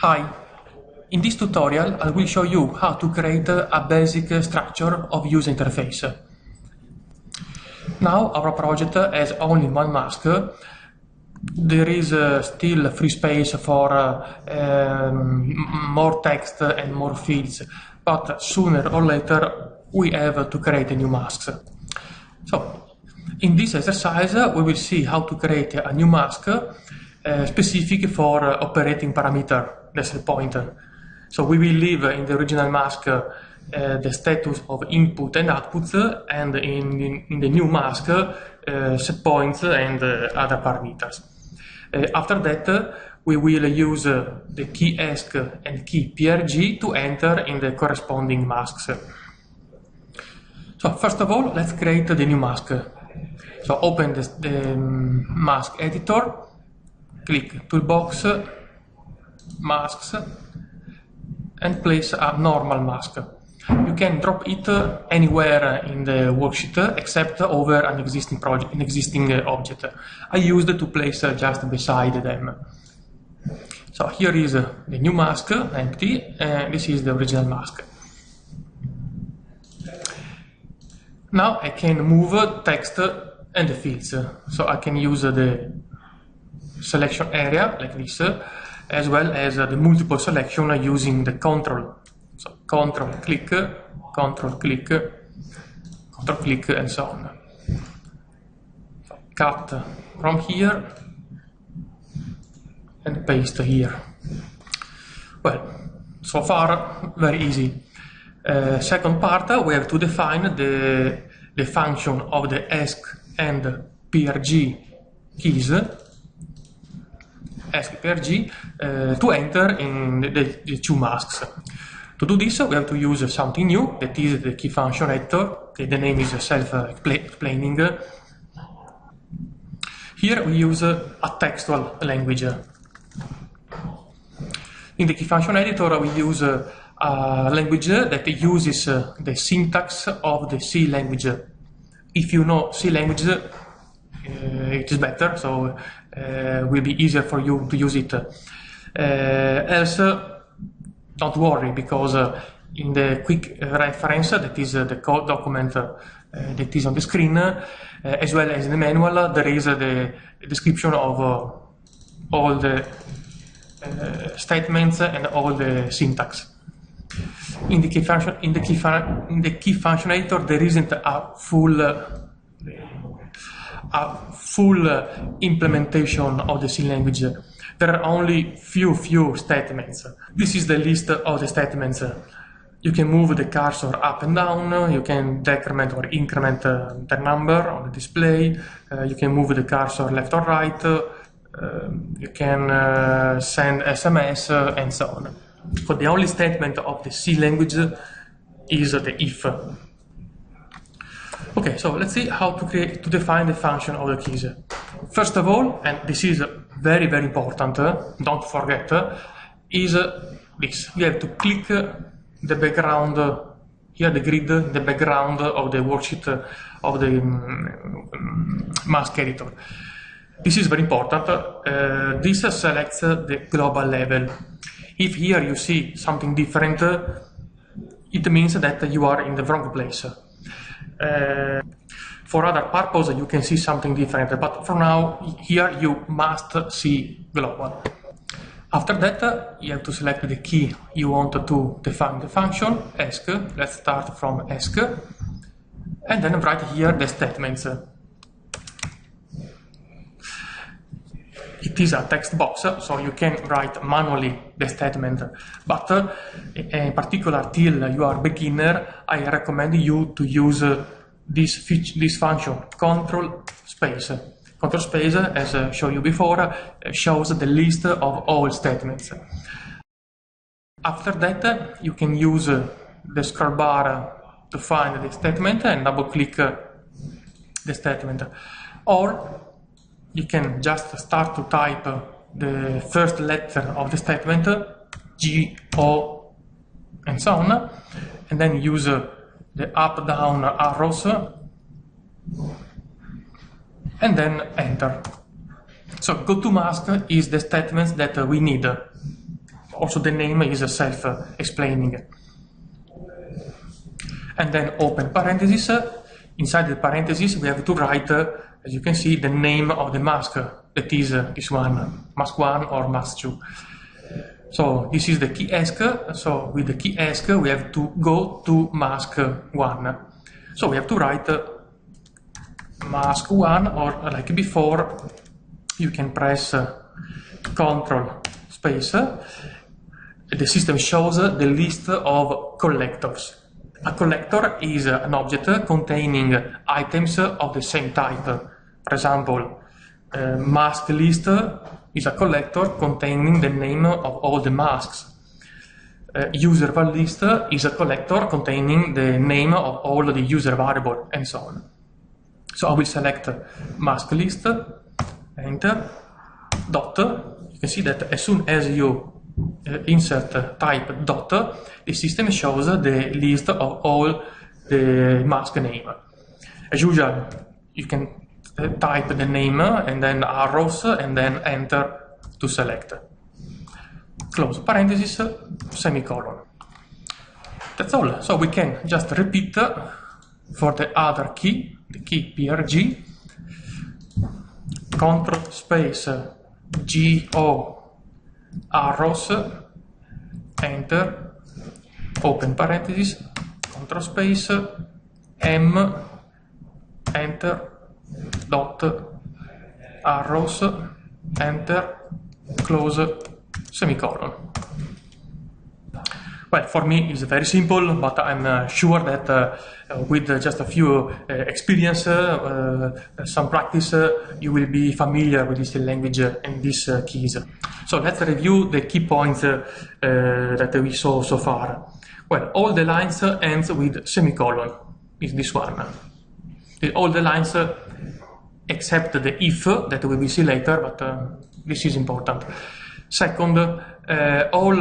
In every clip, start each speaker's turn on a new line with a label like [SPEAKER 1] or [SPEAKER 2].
[SPEAKER 1] Hi, in this tutorial I will show you how to create a basic structure of user interface. Now our project has only one mask. There is still free space for more text and more fields, but sooner or later we have to create new masks. So in this exercise we will see how to create a new mask specific for operating parameter. That's the point. So we will leave in the original mask the status of input and output, and in the new mask set points and other parameters. After that we will use the key ESC and key PRG to enter in the corresponding masks. So first of all, let's create the new mask. So open the mask editor, click Toolbox, Masks, and place a normal mask. You can drop it anywhere in the worksheet except over an existing object. I used to place just beside them. So here is the new mask, empty, and this is the original mask. Now I can move text and the fields. So I can use the selection area like this, as well as the multiple selection using the control. So control click, control click, control click, and so on. So cut from here and paste here. Well, so far very easy. Second part, we have to define the function of the ESC and PRG keys, ESC PRG, to enter in the two masks. To do this, we have to use something new, that is the KeyFunctionEditor. Okay, the name is self-explaining. Here we use a textual language. In the KeyFunctionEditor, we use a language that uses the syntax of the C language. If you know C language, it is better, so it will be easier for you to use it. Else, don't worry, because in the quick reference, that is the code document that is on the screen, as well as in the manual, there is the description of all the statements and all the syntax. In the KeyFunctionEditor, there isn't a full implementation of the C language. There are only few statements. This is the list of the statements. You can move the cursor up and down. You can decrement or increment the number on the display. You can move the cursor left or right. You can send SMS and so on. So the only statement of the C language is the if. Okay, so let's see how to define the function of the keys. First of all, and this is very important, don't forget, is this. You have to click the background, here the grid, the background of the worksheet of the mask editor. This is very important. This selects the global level. If here you see something different, it means that you are in the wrong place. For other purposes, you can see something different, but for now, here you must see global. After that, you have to select the key you want to define the function, ESC. Let's start from ESC, and then write here the statements. It is a text box, so you can write manually the statement, but in particular, till you are beginner, I recommend you to use this function, control space. Control space, as I showed you before, shows the list of all statements. After that, you can use the scroll bar to find the statement and double-click the statement, or you can just start to type the first letter of the statement, G, O, and so on, and then use the up-down arrows, and then enter. So go to mask is the statements that we need. also the name is self-explaining. And then open parentheses. Inside the parentheses, we have to write, as you can see, the name of the mask. That is this one, mask 1 or mask 2. So this is the key ask. So with the key ask, we have to go to mask 1. So we have to write mask 1, or like before, you can press Ctrl space. The system shows the list of collectors. A collector is an object containing items of the same type. For example, mask list is a collector containing the name of all the masks. User val list is a collector containing the name of all the user variable, and so on. So I will select mask list, enter, dot. You can see that as soon as you insert type dot, the system shows the list of all the mask name. As usual, you can type the name and then arrows and then enter to select. Close parenthesis, semicolon. That's all. So we can just repeat for the other key, the key PRG, Ctrl space GO arrows, enter, open parenthesis, Ctrl space M, enter, dot, arrows, enter, close, semicolon. Well, for me it's very simple, but I'm sure that with just a few experience, some practice, you will be familiar with this language and these keys. So let's review the key points that we saw so far. Well, all the lines ends with semicolon, is this one. All the lines except the if that we will see later, but this is important. Second, all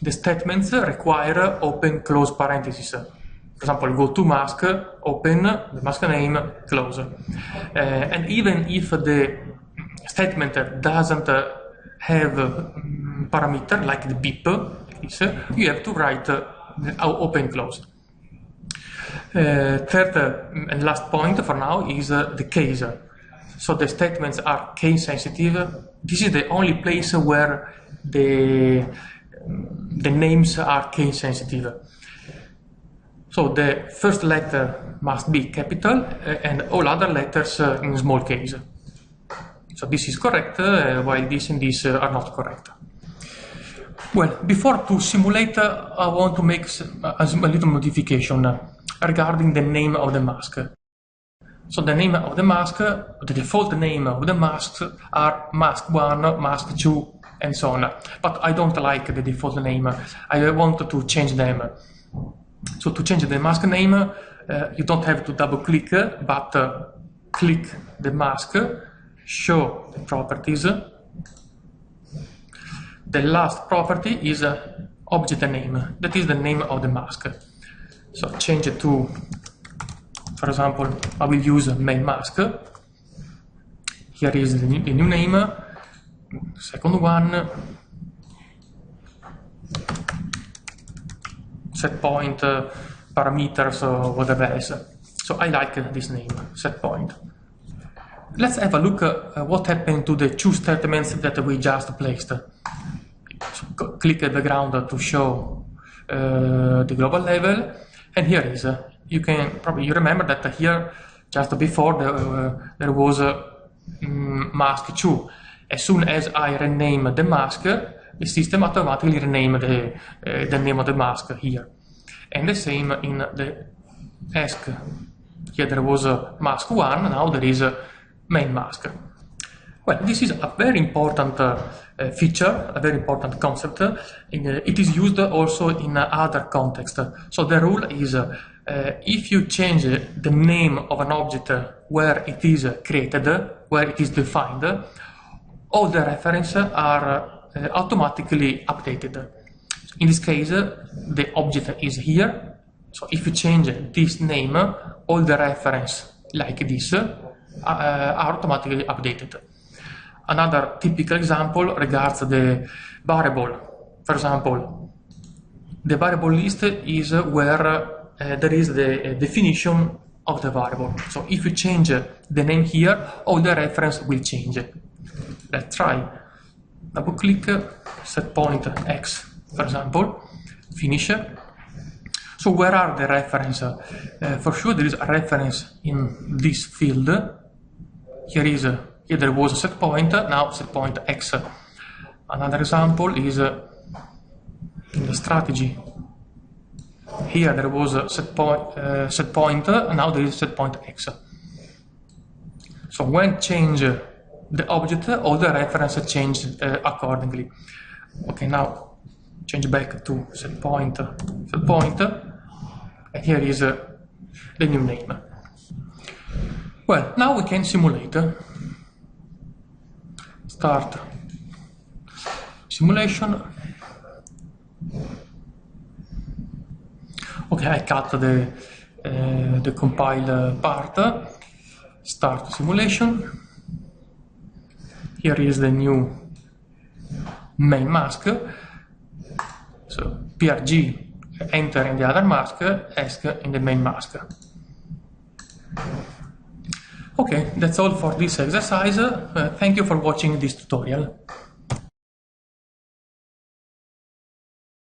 [SPEAKER 1] the statements require open close parentheses. For example, go to mask, open, the mask name, close. And even if the statement doesn't have parameter like the beep, you have to write open close. Third and last point for now is the case. So the statements are case sensitive. This is the only place where the names are case sensitive. So the first letter must be capital and all other letters in small case. So this is correct, while this and this are not correct. Well, before to simulate, I want to make a little modification regarding the name of the mask. So the name of the mask, the default name of the masks are mask 1, mask 2, and so on. But I don't like the default name. I want to change them. So to change the mask name, you don't have to double click, but click the mask, show the properties. The last property is object name. That is the name of the mask. So change it to, for example, I will use main mask. Here is the new name. Second one, set point, parameters, or whatever else. So I like this name, set point. Let's have a look at what happened to the two statements that we just placed. So click the background to show the global level, and here is. You can probably remember that here just before there was mask 2. As soon as I rename the mask, the system automatically renamed the name of the mask here. And the same in the ask. Here there was a mask 1, now there is a main mask. Well, this is a very important feature, a very important concept. It is used also in other contexts. So the rule is if you change the name of an object where it is created, where it is defined, all the references are automatically updated. In this case, the object is here. So if you change this name, all the references like this are automatically updated. Another typical example regards the variable. for example, the variable list is where there is the definition of the variable. So if you change the name here, all the reference will change. Let's try. Double click, set point X, for example, finish. So where are the reference? For sure there is a reference in this field. Here there was a set point, now set point X. Another example is in the strategy. Here there was a set point, now there is set point X. So when change the object, all the references change accordingly. Okay, now change back to set point, and here is the new name. Well, now we can simulate. Start simulation. Okay, I cut the compile part. Start simulation. Here is the new main mask. So PRG enter in the other mask, ESC in the main mask. Okay, that's all for this exercise. Thank you for watching this tutorial.